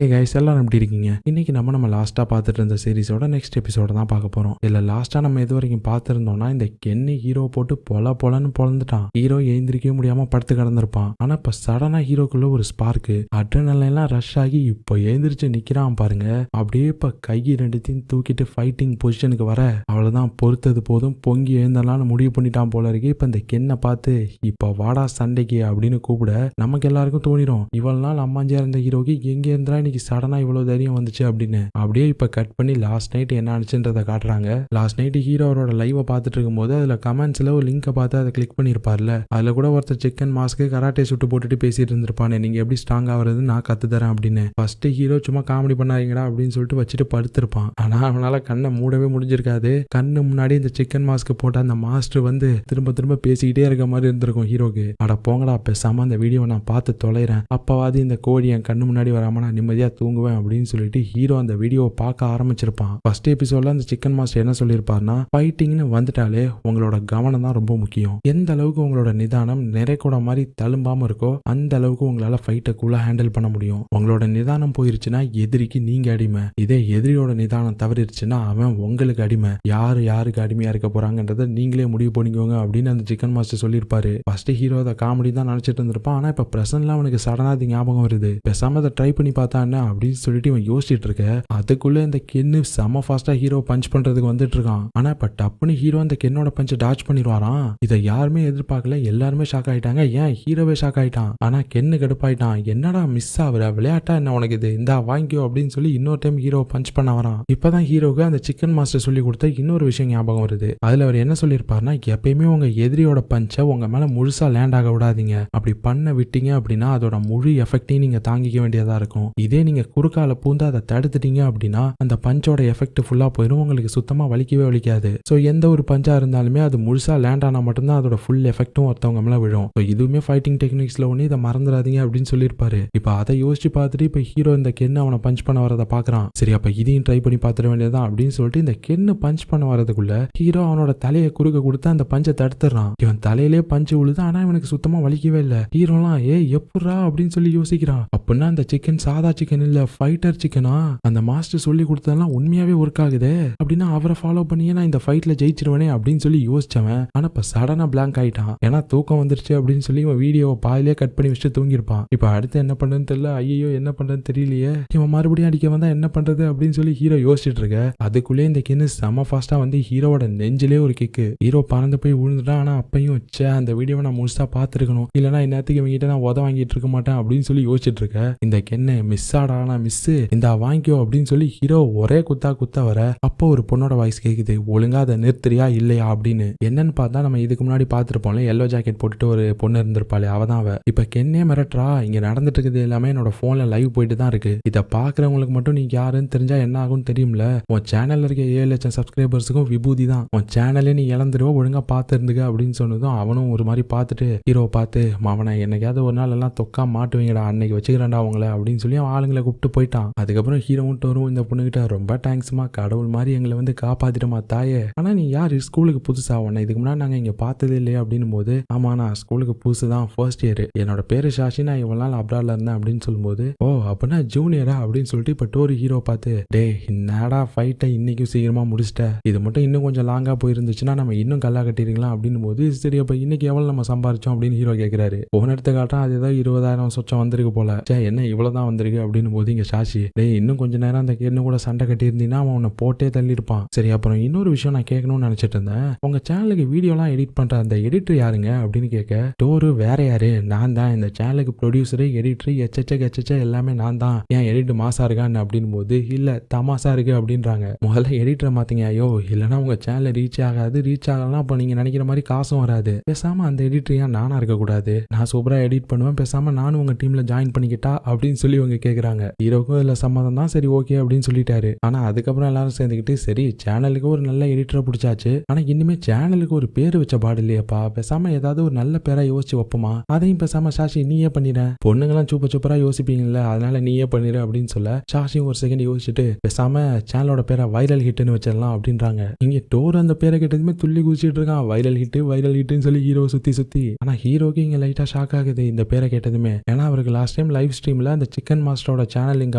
ஏ guys எல்லாரும் எப்படி இருக்கீங்க? இன்னைக்கு நம்ம லாஸ்ட்டாக பார்த்துட்டு இருந்த சீரிஸோட நெக்ஸ்ட் எபிசோட தான் பார்க்க போகிறோம். இதில் லாஸ்ட்டாக நம்ம இது வரைக்கும் பார்த்துருந்தோம்னா இந்த கென்னி ஹீரோ போட்டு பொலன்னு பொழந்துட்டான். ஹீரோ எழுந்திரிக்கவே முடியாமல் படுத்து கிடந்திருப்பான். ஆனால் இப்போ சடனாக ஹீரோக்குள்ள ஒரு ஸ்பார்க்கு அட்ரினலைன்லாம் ரஷ் ஆகி இப்போ எழுந்திரிச்சு நிற்கிறான் பாருங்க. அப்படியே இப்போ கை ரெண்டுத்தையும் தூக்கிட்டு ஃபைட்டிங் பொசிஷனுக்கு வர அவ்வளோதான், பொறுத்தது போதும், பொங்கி எழுந்தலான்னு முடிவு பண்ணிட்டான் போல இருக்கு. இப்போ இந்த கென்னை பார்த்து இப்போ வாடா சண்டைக்கு அப்படின்னு கூப்பிட நமக்கு எல்லாருக்கும் தோணிடும், இவ்வளவு நாள் அம்மாஞ்சியா இருந்த ஹீரோக்கு எங்கே இருந்தா இன்னைக்கு சடனா இவ்வளவு தைரியம் வந்துச்சு அப்படின்னு. அப்படியே இப்ப கட் பண்ணி லாஸ்ட் நைட் என்ன ஆச்சுன்றதை காட்டுறாங்க. லாஸ்ட் நைட் ஹீரோரோட லைவை பார்த்துட்டு இருக்கும்போது அதுல கமெண்ட்ஸ்ல ஒரு லிங்கை பார்த்து அதை கிளிக் பண்ணிருப்பார்ல, அதுல கூட ஒருத்தர் சிக்கன் மாஸ்க்கு கராட்டே சுட்டு போட்டுட்டு பேசிட்டு இருந்திருப்பானே, நீங்க எப்படி ஸ்ட்ராங் ஆகுறது நான் கத்து தரேன் அப்படின்னு. ஃபர்ஸ்ட் ஹீரோ சும்மா காமெடி பண்ணாதீங்கடா அப்படின்னு சொல்லிட்டு வச்சுட்டு படுத்திருப்பான். ஆனா அவனால கண்ணை மூடவே முடிஞ்சிருக்காது. கண்ணு முன்னாடி இந்த சிக்கன் மாஸ்க் போட்ட அந்த மாஸ்டர் வந்து திரும்ப திரும்ப பேசிக்கிட்டே இருக்க மாதிரி இருந்திருக்கும் ஹீரோக்கு. அட போங்கடா பேசாம அந்த வீடியோவை நான் பார்த்து தொலைறேன், அப்பவாது இந்த கோடி என் கண்ணு முன்னாடி வராம நான் நிம்மதியா தூங்குவேன் அப்படின்னு சொல்லிட்டு ஹீரோ அந்த வீடியோவை பார்க்க ஆரம்பிச்சிருப்பான். ஃபர்ஸ்ட் எபிசோட்ல அந்த சிக்கன் மாஸ்டர் என்ன சொல்லியிருப்பார்னா, ஃபைட்டிங்னு வந்துட்டாலே உங்களோட கவனம் தான் ரொம்ப முக்கியம். எந்த அளவுக்கு உங்களோட நிதானம் நிறைக்கூட மாதிரி தழும்பாம இருக்கோ அந்த அளவுக்கு உங்களால ஃபைட்டை கூலா ஹேண்டில் பண்ண முடியும். உங்களோட நிதானம் போயிருச்சுன்னா எதிரிக்கு நீங்க அடிமை, இதே எதிரியோட நிதானம் தவறிடுச்சுன்னா அவன் உங்களுக்கு அடிமை. யாருக்கு அடிமையா இருக்க போறாங்கன்றத நீங்களே முடிவு பண்ணிக்கோங்க அப்படின்னு அந்த சிக்கன் மாஸ்டர் சொல்லியிருப்பாரு. ஃபர்ஸ்ட் ஹீரோ அதை காமெடி தான் நினைச்சிட்டு இருந்திருப்பான். ஆனா இப்ப பிரசன்ட்ல அவனுக்கு சடனா அது ஞாபகம் வருது. பேசாம அதை ட்ரை பண்ணி பார்த்தா என்ன அப்படின்னு சொல்லிட்டு இவன் யோசிச்சுட்டு இருக்க, அதுக்குள்ள இந்த கென்னு செம ஃபாஸ்டா ஹீரோ பஞ்ச் பண்றதுக்கு வந்துட்டு இருக்கான். ஆனா இப்ப டப்புன்னு ஹீரோ அந்த கென்னோட பஞ்ச டாச் பண்ணிடுவாராம். இதை யாருமே எதிர்பார்க்கல, எல்லாருமே ஷாக் ஆயிட்டாங்க. ஏன் ஹீரோவே ஷாக் ஆயிட்டான். ஆனா கென்னு கடுப்பாயிட்டான். என்னடா மிஸ் ஆகுற, விளையாட்டா என்ன உனக்கு இது, இந்தா வாங்கிக்கோ அப்படின்னு சொல்லி இன்னொரு டைம் ஹீரோ பஞ்ச் பண்ண வரான். இப்பதான் ஹீரோக்கு அந்த சிக்கன் மாஸ்டர் சொல்லி கொடுத்த இன்னொரு விஷயம் ஞாபகம் வருது. அதுல அவர் என்ன சொல்லியிருப்பாருன்னா, எப்பயுமே உங்க எதிரியோட பஞ்சை உங்க மேல முழுசா லேண்ட் ஆக விடாதீங்க. அப்படி பண்ண விட்டீங்க அப்படின்னா அதோட முழு எஃபெக்டையும் நீங்க தாங்கிக்க வேண்டியதா இருக்கும். இதே நீங்க குறுக்கால பூந்து அதை தடுத்துட்டீங்க அப்படின்னா அந்த பஞ்சோட எஃபெக்ட் ஃபுல்லா போயிடும், உங்களுக்கு சுத்தமா வலிக்கவே வலிக்காது. ஸோ எந்த ஒரு பஞ்சா இருந்தாலுமே அது முழுசா லேண்ட் ஆனா மட்டும்தான் அதோட ஃபுல் எஃபெக்டும் ஒருத்தவங்க மேல விழும். ஸோ இதுவுமே ஃபைட்டிங் டெக்னிக்ஸ்ல ஒன்று, இதை மறந்துடாதீங்க அப்படின்னு சொல்லியிருப்பாரு. இப்போ அதை யோசிச்சு பார்த்துட்டு இப்போ ஹீரோ இந்த கென்னு அவனை பஞ்ச் பண்ண வரதை பாக்குறான். சரி அப்ப இதையும் ட்ரை பண்ணி பார்த்துட வேண்டியதான் அப்படின்னு சொல்லிட்டு இந்த கென்னு பஞ்ச் பண்ண வரதுக்குள்ள ஹீரோ அவனோட தலையை குறுக்க கொடுத்து அந்த பஞ்சை தடுத்துறான். இவன் தலையிலே பஞ்சு விழுது, ஆனா இவனுக்கு சுத்தமா வலிக்கவே இல்லை. ஹீரோலாம் எப்படா அப்படின்னு சொல்லி யோசிக்கிறான். அப்படின்னா அந்த சிக்கன் சாதா சிக்கன் இல்ல, ஃபைட்டர் சிக்கனா? அந்த மாஸ்டர் சொல்லி கொடுத்ததெல்லாம் உண்மையாவே ஒர்க் ஆகுது அப்படின்னா அவரை ஃபாலோ பண்ணியே நான் இந்த ஃபைட்ல ஜெயிச்சிருவேனே அப்படின்னு சொல்லி யோசிச்சவன் ஆனா இப்ப சடனா பிளாங்க் ஆயிட்டான். ஏன்னா தூக்கம் வந்துருச்சு அப்படின்னு சொல்லி இவன் வீடியோவை பாதிலே கட் பண்ணி வச்சுட்டு தூங்கிருப்பான். இப்ப அடுத்து என்ன பண்றதுன்னு தெரியல, ஐயோ என்ன பண்றதுன்னு தெரியலையே, இவன் மறுபடியும் அடிக்க வந்தா என்ன பண்றது அப்படின்னு சொல்லி ஹீரோ யோசிச்சுட்டு இருக்க, அதுக்குள்ளே இந்த கென்னு செம ஃபாஸ்டா வந்து ஹீரோவோட நெஞ்சிலே ஒரு கிக்கு. ஹீரோ பறந்து போய் விழுந்துட்டான். ஆனா அப்பையும் அந்த வீடியோவை நான் முழுசா பார்த்துருக்கணும், இல்லைன்னா இந்நேரத்துக்கு இவங்கிட்ட நான் உத வாங்கிட்டு இருக்க மாட்டேன் அப்படின்னு சொல்லி யோசிச்சுட்டு இருக்க, இந்த கென்னு மிஸ் ஆடானா மிஸ், இந்த வாங்கிக்கோ அப்படின்னு சொல்லி ஹீரோ ஒரே குத்தா வர அப்போ ஒரு பொண்ணோட வாய்ஸ் கேக்குது, ஒழுங்கா அதை நிறுத்துறியா இல்லையா அப்படின்னு. என்னன்னு பார்த்தா நம்ம இதுக்கு முன்னாடி பார்த்துருப்போம்ல, எல்லோ ஜாக்கெட் போட்டுட்டு ஒரு பொண்ணு இருந்திருப்பாளே, அவதான் அவ. இப்ப கென்னே மிரட்டுறா, இங்க நடந்துட்டு இருக்குது எல்லாமே என்னோட போன்ல லைவ் போயிட்டு தான் இருக்கு, இதை பாக்குறவங்களுக்கு மட்டும் நீங்க யாருன்னு தெரிஞ்சா என்ன ஆகும்னு தெரியும்ல, உன் சேனல்ல இருக்க 7 லட்சம் சப்ஸ்கிரைபர்ஸுக்கும் விபூதி தான், உன் சேனலே நீ இழந்துருவ, ஒழுங்கா பார்த்து இருந்துக்க அப்படின்னு சொன்னதும் அவனும் ஒரு மாதிரி பார்த்துட்டு ஹீரோவை பார்த்து, மாவனை என்னைக்காவது ஒரு நாள் எல்லாம் தொக்கா மாட்டுவீங்கடா, அன்னைக்கு வச்சுக்கிறேன்டா அவங்கள அப்படின்னு சொல்லி அவன் ஆளுங்களை கூப்பிட்டு போயிட்டான். அதுக்கப்புறம் ஹீரோவும் வரும் இந்த பொண்ணுகிட்ட, ரொம்ப தேங்க்ஸ்மா, கடவுள் மாதிரி எங்களை வந்து காப்பாத்திட்டமா தாயே, ஆனா நீ யாரு, ஸ்கூலுக்கு புதுசா, உன்னை இதுக்கு முன்னாடி நாங்க இங்க பார்த்ததே இல்லையா அப்படின்னு போது, ஆமா நான் ஸ்கூலுக்கு புதுசு தான், ஃபர்ஸ்ட் இயர், என்னோட பேரு ஷாஷி, நான் இவ்வளவு நாள் அப்ராட்ல இருந்தேன் அப்படின்னு சொல்லும்போது, ஓ அப்படின்னா ஜூனியரா அப்படின்னு சொல்லிட்டு இப்ப டோரி ஹீரோ பார்த்து, டே என்னடா ஃபைட்டை இன்னைக்கும் சீக்கிரமா முடிச்சிட்ட, இது மட்டும் இன்னும் கொஞ்சம் லாங்கா போயிருந்துச்சுன்னா நம்ம இன்னும் கல்லா கட்டிருக்கலாம் அப்படின்னு போது, சரி அப்ப இன்னைக்கு எவ்வளவு நம்ம சம்பாரிச்சோம் அப்படின்னு ஹீரோ கேட்கிறாரு. போன இடத்த காட்டா அது ஏதோ 20,000 சொச்சம் வந்திருக்கு போல, என்ன இவ்வளவுதான் வந்திருக்கு அப்படின்னு போது இங்க ஷாஷி, டே இன்னும் கொஞ்ச நேரம் அந்த கென்னு கூட சண்டை கட்டி இருந்தீங்கன்னா அவன் உன்னை போட்டே தள்ளிருப்பான். சரி அப்புறம் இன்னொரு விஷயம் நான் கேட்கணும்னு நினைச்சிட்டு இருந்தேன், உங்க சேனலுக்கு வீடியோலாம் எடிட் பண்ற அந்த எடிட்டர் யாருங்க அப்படின்னு கேட்க, டோரு வேற யாரு, நான் தான் இந்த சேனலுக்கு ப்ரொடியூசரு எடிட்டர் எச்ச எல்லாமே நான் தான், ஏன் எடிட் மாசா இருக்கான்னு அப்படின்னு போது, இல்ல தமாசா இருக்கு அப்படின்றாங்க. முதல்ல எடிட்டரை மாத்தீங்க ஐயோ, இல்லைன்னா உங்க சேனல் ரீச் ஆகாது, ரீச் ஆகலாம் அப்ப நீங்க நினைக்கிற மாதிரி காசும் வராது, பேசாம அந்த எடிட்டர் ஏன் நானா இருக்க கூடாது, நான் சூப்பரா எடிட் பண்ணுவேன், பேசாம நானும் உங்க டீம்ல ஜாயின் பண்ணிக்கிட்டா அப்படின்னு சொல்லி இவங்க கேக்குறாங்க. ஹீரோக்கும் இதுல சம்மதம் தான், சரி ஓகே அப்படின்னு சொல்லிட்டாரு. ஆனா அதுக்கப்புறம் எல்லாரும் சேர்ந்துக்கிட்டு, சரி சேனலுக்கு ஒரு நல்ல எடிட்டரை பிடிச்சாச்சு, ஆனா இனிமே சேனலுக்கு ஒரு பேர் வச்ச பாடு இல்லையாப்பா, பேசாம ஏதாவது ஒரு நல்ல பேரா யோசிச்சு வைப்போமா, அதையும் பேசாம ஷாஷி நீயே பண்ணிட, பொண்ணுங்களாம் சூப்பரா யோசிப்பீங்கல்ல, அதனால நீயே பண்ணிடு அப்படின்னு சொல்ல, ஷாஷியும் ஒரு செகண்ட் யோசிச்சுட்டு பேசாம சேனலோட பேரை வைரல் ஹிட்னு வச்சிடலாம் அப்படின்றாங்க. இங்க டோர் அந்த பேரை கேட்டதுமே துள்ளி குதிச்சிட்டு இருக்கான், வைரல் ஹிட்னு சொல்லி ஹீரோ சுத்தி. ஆனா ஹீரோக்கு இங்க லைட்டா ஷாக் ஆகுது இந்த பேரை கேட்டதுமே, ஏன்னா அவருக்கு லாஸ்ட் டைம் லைவ் ஸ்ட்ரீம்ல அந்த சிக்கன் மாஸ்டர் மாஸ்டரோட சேனல் லிங்க்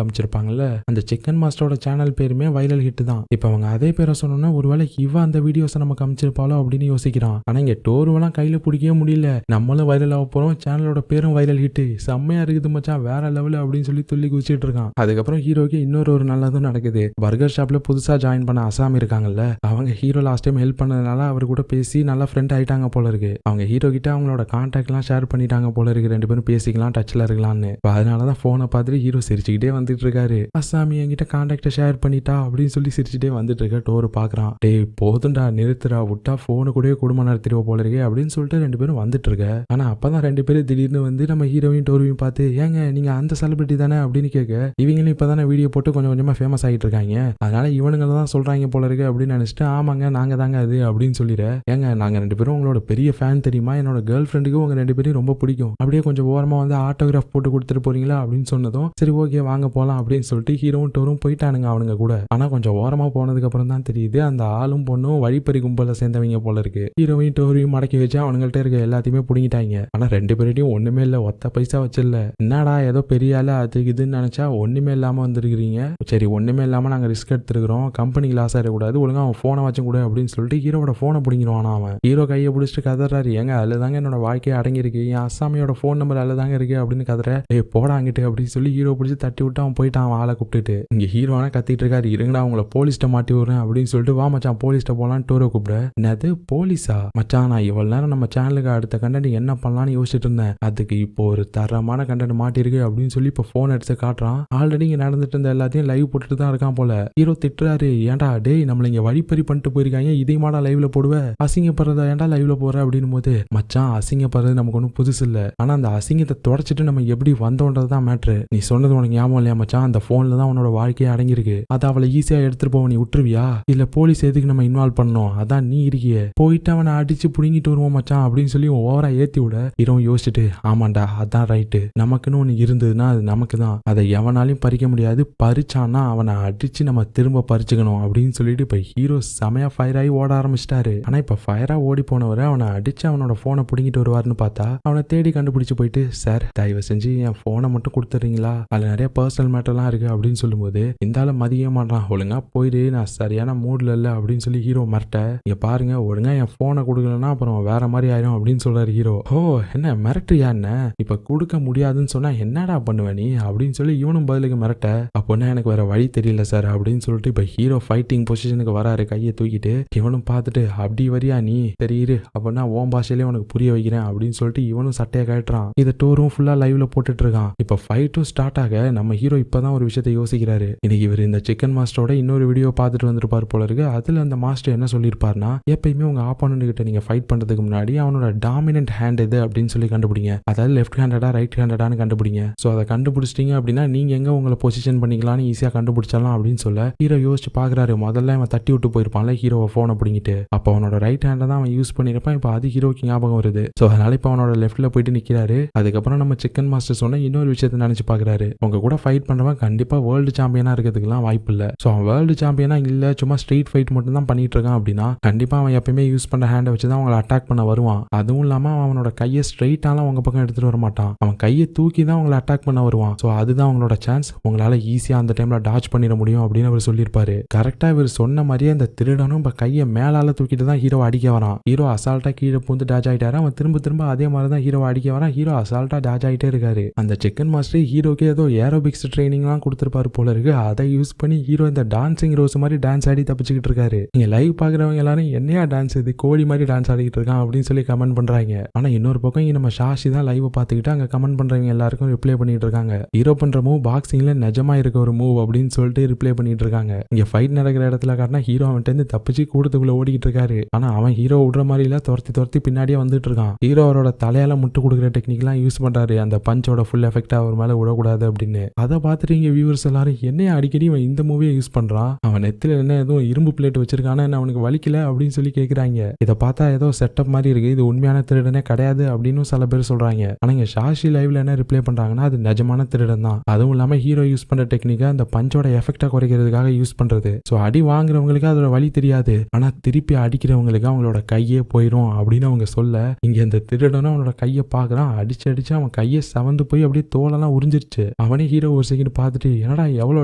அமைச்சிருப்பாங்கல்ல, அந்த சிக்கன் மாஸ்டரோட சேனல் பேருமே வைரல் ஹிட் தான். இப்ப அவங்க அதே பேரை சொன்னோன்னா ஒருவேளை இவ அந்த வீடியோஸை நமக்கு அமைச்சிருப்பாளோ அப்படின்னு யோசிக்கிறான். ஆனா இங்க டோருவெல்லாம் கையில பிடிக்கவே முடியல. நம்மளும் வைரல் ஆக போறோம், சேனலோட பேரும் வைரல் ஹிட், செம்மையா இருக்குது மச்சான், வேற லெவல் அப்படின்னு சொல்லி துள்ளி குதிச்சிட்டு இருக்கான். அதுக்கப்புறம் ஹீரோக்கு இன்னொரு நல்லதும் நடக்குது. பர்கர் ஷாப்ல புதுசா ஜாயின் பண்ண அசாமி இருக்காங்கல்ல, அவங்க ஹீரோ லாஸ்ட் டைம் ஹெல்ப் பண்ணதுனால அவர் கூட பேசி நல்லா ஃப்ரெண்ட் ஆயிட்டாங்க போல இருக்கு. அவங்க ஹீரோ கிட்ட அவங்களோட கான்டாக்ட் எல்லாம் ஷேர் பண்ணிட்டாங்க போல இருக்கு, ரெண்டு பேரும் பேசிக்கலாம், டச்ல இருக்கலாம்னு. அதனாலதான் போனை பார்த்துட்டு ஹீரோ சிரிச்சுக்கிட்டே வந்துட்டு இருக்காரு. அசாமி என்கிட்ட கான்டாக்ட ஷேர் பண்ணிட்டா அப்படின்னு சொல்லி சிரிச்சுட்டே வந்துட்டு இருக்க. டோரு பாக்குறான். டேய் போதுண்டா, நிறுத்துறா, விட்டா போனு கூடவே குடும்பம் நடத்திடுவ போல இருக்கே அப்படின்னு சொல்லிட்டு ரெண்டு பேரும் வந்துட்டு இருக்க. ஆனா அப்பதான் ரெண்டு பேரும் திடீர்னு வந்து நம்ம ஹீரோவையும் டோருவையும் பார்த்து, ஏங்க நீங்க அந்த செலிபிரிட்டி தானே அப்படின்னு கேட்க, இவங்களும் இப்பதானே வீடியோ போட்டு கொஞ்சம் கொஞ்சமா ஃபேமஸ் ஆகிட்டு இருக்காங்க, அதனால இவனுங்க தான் சொல்றாங்க போல இருக்கு அப்படின்னு நினைச்சிட்டு, ஆமாங்க நாங்க தாங்க அது அப்படின்னு சொல்லிடுற. ஏங்க நாங்க ரெண்டு பேரும் உங்களோட பெரிய ஃபேன் தெரியுமா, என்னோட கேர்ள் ஃப்ரெண்டுக்கு உங்க ரெண்டு பேரும் ரொம்ப பிடிக்கும், அப்படியே கொஞ்சம் ஓரமா வந்து ஆட்டோகிராஃப் போட்டு கொடுத்துட்டு போறீங்களா அப்படின்னு சொன்னதும், சரி ஓகே வாங்க போலாம் அப்படின்னு சொல்லிட்டு ஹீரோவும் டோரும் போயிட்டானுங்க அவனுங்க கூட. ஆனா கொஞ்சம் ஓரமா போனதுக்கு அப்புறம் தான் தெரியுது அந்த ஆளும் பொண்ணும் வழிப்பறி கும்பல சேர்ந்தவங்க போல இருக்கு. ஹீரோவையும் டோரையும் மடக்கி வச்சு அவனுங்கள்ட்ட இருக்க எல்லாத்தையுமே புடிங்கிட்டாங்க. ஆனா ரெண்டு பேரையும் ஒண்ணுமே இல்ல, ஒத்த பைசா வச்சிடல. என்னடா ஏதோ பெரிய ஆளு அது இதுன்னு நினைச்சா ஒண்ணுமே இல்லாம வந்திருக்கிறீங்க, சரி ஒண்ணுமே இல்லாம நாங்க ரிஸ்க் எடுத்துருக்கிறோம், கம்பெனிக்கு லாஸ் ஆயிடக்கூடாது, ஒழுங்கா அவன் போனை வச்சும் கூட அப்படின்னு சொல்லிட்டு ஹீரோட போனை பிடிங்கிடுவானா அவன். ஹீரோ கையை பிடிச்சிட்டு கதறாரு, ஏங்க அதுதாங்க என்னோட வாழ்க்கையை அடங்கியிருக்கு, என் அசாமியோட போன் நம்பர் அதுதாங்க இருக்கு அப்படின்னு கதற. ஏய் போடாங்கிட்டு அப்படின்னு சொல்லி ஹீரோ பிடிச்சி தட்டி விட்டு அவன் போயிட்டான் அவன் ஆளை கூப்பிட்டுட்டு. இங்க ஹீரோனா கத்திட்டு இருக்காரு, இருங்கடா அவங்கள போலீஸ்ட்ட மாட்டி விடுறேன் அப்படின்னு சொல்லிட்டு, வா மச்சான் போலீஸ்ட்ட போலான்னு டோரை கூப்பிட. என்னது போலீஸா மச்சான், நான் இவ்வளவு நேரம் நம்ம சேனலுக்கு அடுத்த கண்டென்ட் என்ன பண்ணலாம்னு யோசிச்சுட்டு இருந்தேன், அதுக்கு இப்போ ஒரு தரமான கண்டென்ட் மாட்டிருக்கு அப்படின்னு சொல்லி இப்போ போன் எடுத்து காட்டுறான். ஆல்ரெடி இங்க நடந்துட்டு இருந்த எல்லாத்தையும் லைவ் போட்டுட்டு தான் இருக்கான் போல. ஹீரோ திட்டுறாரு, ஏன்டா டேய் நம்மள இங்க வழிப்பறி பண்ணிட்டு போயிருக்காங்க, இதையுமாடா லைவ்ல போடுவ, அசிங்கப்படுறதா ஏன்டா லைவ்ல போற அப்படின்னு போது, மச்சான் அசிங்கப்படுறது நமக்கு ஒன்றும் புதுசு இல்ல, ஆனா அந்த அசிங்கத்தை தொடச்சிட்டு நம்ம எப்படி வந்தோன்றது தான் மேட்ரு. நீ சொன்னது உனக்கு ஞாபகம் இல்லையா மச்சான், அந்த போன்ல தான் உன்னோட வாழ்க்கையை அடங்கியிருக்கு, அதை அவளை ஈஸியா எடுத்துட்டு போவ நீ விட்டுருவியா, இல்ல போலீஸ் எதுக்கு நம்ம இன்வால்வ் பண்ணணும், அதான் நீ இருக்கியே, போயிட்டு அவனை அடிச்சு புடுங்கிட்டு வருவோம் மச்சான் அப்படின்னு சொல்லி ஓவரா ஏத்தி விட. ஹீரோ யோசிச்சுட்டு, ஆமாண்டா அதான் ரைட்டு, நமக்குன்னு ஒண்ணு இருந்ததுன்னா அது நமக்கு தான், அதை எவனாலையும் பறிக்க முடியாது, பறிச்சான்னா அவனை அடிச்சு நம்ம திரும்ப பறிச்சுக்கணும் அப்படின்னு சொல்லிட்டு இப்ப ஹீரோ செமையா ஃபயர் ஆகி ஓட ஆரம்பிச்சிட்டாரு. ஆனா இப்ப ஃபயரா ஓடி போனவரை அவனை அடிச்சு அவனோட போனை பிடிங்கிட்டு வருவாருன்னு பார்த்தா அவனை தேடி கண்டுபிடிச்சு போயிட்டு, சார் தயவு செஞ்சு என் போனை மட்டும் கொடுத்துறீங்களா, அதுல நிறைய பர்சனல் மேட்டர்லாம் இருக்கு அப்படின்னு சொல்லும்போது, இந்த ஆளை மதிக்க மாட்டான், ஒழுங்கா போயிடு நான் சரியான மூட்ல இல்ல அப்படின்னு சொல்லி ஹீரோ மிரட்ட. இங்க பாருங்க ஒழுங்கா என் போனை கொடுக்கலன்னா அப்புறம் வேற மாதிரி ஆயிரும் அப்படின்னு சொல்றாரு ஹீரோ. ஓ என்ன மிரட்டுறியா, என்ன இப்ப கொடுக்க முடியாதுன்னு சொன்னா என்னடா பண்ணுவ நீ அப்படின்னு சொல்லி இவனும் பதிலுக்கு மிரட்ட. அப்போன்னா எனக்கு வேற வழி தெரியல சார் அப்படின்னு சொல்லிட்டு இப்ப ஹீரோ ஃபைட்டிங் பொசிஷனுக்கு வராரு கையை தூக்கிட்டு. இவனும் பார்த்துட்டு, அப்படி வரியா நீ, தெரியுது அப்படின்னா ஓம் பாஷையிலே உனக்கு புரிய வைக்கிறேன் அப்படின்னு சொல்லிட்டு இவனும் சட்டையை கட்டுறான். இதை டோரும் ஃபுல்லா லைவ்ல போட்டுட்டு இருக்கான். இப்ப ஃபைட்டும் ஸ்டார்ட் ஆக நம்ம ஹீரோ இப்பதான் ஒரு விஷயத்தை யோசிக்கிறாரு. இன்னைக்கு இவர் இந்த சிக்கன் மாஸ்டரோட இன்னொரு வீடியோ பார்த்துட்டு வந்திருப்பாரு போல இருக்கு. அதுல அந்த மாஸ்டர் என்ன சொல்லியிருப்பாருன்னா, எப்பயுமே உங்க ஆப்போனன்ட் கிட்ட நீங்க ஃபைட் பண்றதுக்கு முன்னாடி அவனோட டாமினன்ட் ஹேண்ட் எது அப்படின்னு சொல்லி கண்டுபிடிங்க, அதாவது லெஃப்ட் ஹேண்டடா ரைட் ஹேண்டடான்னு கண்டுபிடிங்க. ஸோ அதை கண்டுபிடிச்சிட்டீங்க அப்படின்னா நீங்க எங்க உங்களை பொசிஷன் பண்ணிக்கலாம்னு ஈஸியா கண்டுபிடிச்சலாம் அப்படின்னு சொல்ல ஹீரோ யோசிச்சு பாக்குறாரு. முதல்ல அவன் தட்டி விட்டு போயிருப்பான்ல ஹீரோவை போனை பிடிங்கிட்டு, அப்போ அவனோட ரைட் ஹேண்டை தான் அவன் யூஸ் பண்ணிருப்பான். இப்போ அது ஹீரோக்கு ஞாபகம் வருது. ஸோ அதனால இப்போ அவனோட லெஃப்ட்ல போயிட்டு நிக்கிறாரு. அதுக்கப்புறம் நம்ம சிக்கன் மாஸ்டர் சொன்ன இன்னொரு விஷயத்த நினைச்சு பாக்குறாரு, உங்க கூட ஃபைட் பண்றவன் கண்டிப்பா வேர்ல்டு சாம்பியனா இருக்கிறதுக்குலாம் வாய்ப்பு இல்ல. ஸோ அவன் வேர்ல்டு சாம்பியனா இல்ல, சும்மா ஸ்ட்ரீட் ஃபைட் மட்டும் தான் பண்ணிட்டு இருக்கான் அப்படின்னா கண்டிப்பா அவன் எப்பயுமே யூஸ் பண்ண ஹேண்டை வச்சு தான் அவங்களை அட்டாக் பண்ண வருவான். அதுவும் இல்லாம அவனோட கையை ஸ்ட்ரெயிட்டாலாம் உங்க பக்கம் எடுத்துட்டு வர மாட்டான், அவன் கையை தூக்கி தான் உங்களை அட்டாக் பண்ண வருவான். ஸோ அதுதான் அவங்களோட சான்ஸ், உங்களால ஈஸியா அந்த டைம்ல டாச் பண்ணிட முடியும் அப்படின்னு அவர் சொல்லியிருப்பாரு. கரெக்டா இவர் சொன்ன மாதிரியே அந்த திருடனும் இப்ப கையை மேலால தூக்கிட்டு தான் ஹீரோ அடிக்க வரான். ஹீரோ அசால்ட்டா கீழே பூந்து டாஜ் ஆயிட்டாரு. அவன் திரும்ப அதே மாதிரி தான் ஹீரோ அடிக்க வரான். ஹீரோ அசால்ட்டா டாஜ் ஆயிட்டே இருக்காரு. அந்த சிக்கன் மாஸ்டர் ஹீரோக்கு ஏதோ ஏரோபிக்ஸ் ட்ரைனிங் எல்லாம் கொடுத்திருப்பாரு போல இருக்கு. அதை யூஸ் பண்ணி ஹீரோ இந்த டான்சிங் ரோஸ் மாதிரி டான்ஸ் ஆடி தப்பிச்சுக்கிட்டு இருக்காரு. நீங்க லைவ் பாக்குறவங்க எல்லாரும் என்னையா டான்ஸ் இது, கோழி மாதிரி டான்ஸ் ஆடிக்கிட்டு இருக்கான் அப்படின்னு சொல்லி கமெண்ட் பண்றாங்க. ஆனா இன்னொரு பக்கம் இங்க நம்ம ஷாஷி தான் லைவ் பாத்துக்கிட்டு அங்க கமெண்ட் பண்றவங்க எல்லாருக்கும் ரிப்ளை பண்ணிட்டு இருக்காங்க. ஹீரோ பண்ற மூவ் பாக்ஸிங்ல நிஜமா இருக்க ஒரு மூவ் அப்படின்னு சொல்லிட்டு ரிப்ளை பண்ணிட்டு இருக்காங்க. இங்க ஃபைட் நடக்கிற இடத்துல காட்டினா ஹீரோ அவன்கிட்ட இருந்து தப்பிச்சு கூடத்துக்குள்ள ஓடிக்கிட்டு இருக்காரு. ஆனா அவன் ஹீரோ விடுற மாதிரி இல்ல, துரத்தி பின்னாடியே வந்துட்டு இருக்கான். ஹீரோ அவரோட தலையால முட்டு கொடுக்குற டெக்னிக் எல்லாம் யூஸ் பண்றாரு, அந்த பஞ்சோட ஃபுல் எஃபெக்ட் அவர் மேல விடக்கூடாது அப்படின்னு. அதை பார்த்துட்டு இங்க வியூவர்ஸ் எல்லாரும் என்னைய அடிக்கடி அவன் இந்த மூவியை யூஸ் பண்றான், அவன் நெத்தில என்ன எதுவும் இரும்பு பிளேட் வச்சிருக்கானா என்ன அவனுக்கு வலிக்கல அப்படின்னு சொல்லி கேக்குறாங்க. இதை பார்த்தா ஏதோ செட்டப் மாதிரி இருக்கு, இது உண்மையான திருடனே கிடையாது அப்படின்னு சில பேர் சொல்றாங்க. ஆனா இங்க ஷாஷி லைவ்ல என்ன ரிப்ளை பண்றாங்கன்னா அது நிஜமான திருடன் தான். அதுவும் இல்லாம ஹீரோ யூஸ் பண்ற டெக்னிக்கை அந்த பஞ்சோட எஃபெக்டா குறைக்கிறதுக்காக யூஸ் பண்றது. சோ அடி வாங்குறவங்களுக்கு அதோட வலி தெரியாது, ஆனா திருப்பி அடிக்கிறவங்களுக்கு அவங்களோட கையே போயிடும் அப்படின்னு அவங்க சொல்ல, இங்க இந்த திருடனும் அவனோட கையை பாக்குறான். அடிச்சு அவன் கையை சவந்து போய் அப்படியே தோலெல்லாம் உறிஞ்சிருச்சு. அவனே ஹீரோ ஒரு செகண்ட் பார்த்துட்டு என்னடா எவ்வளவு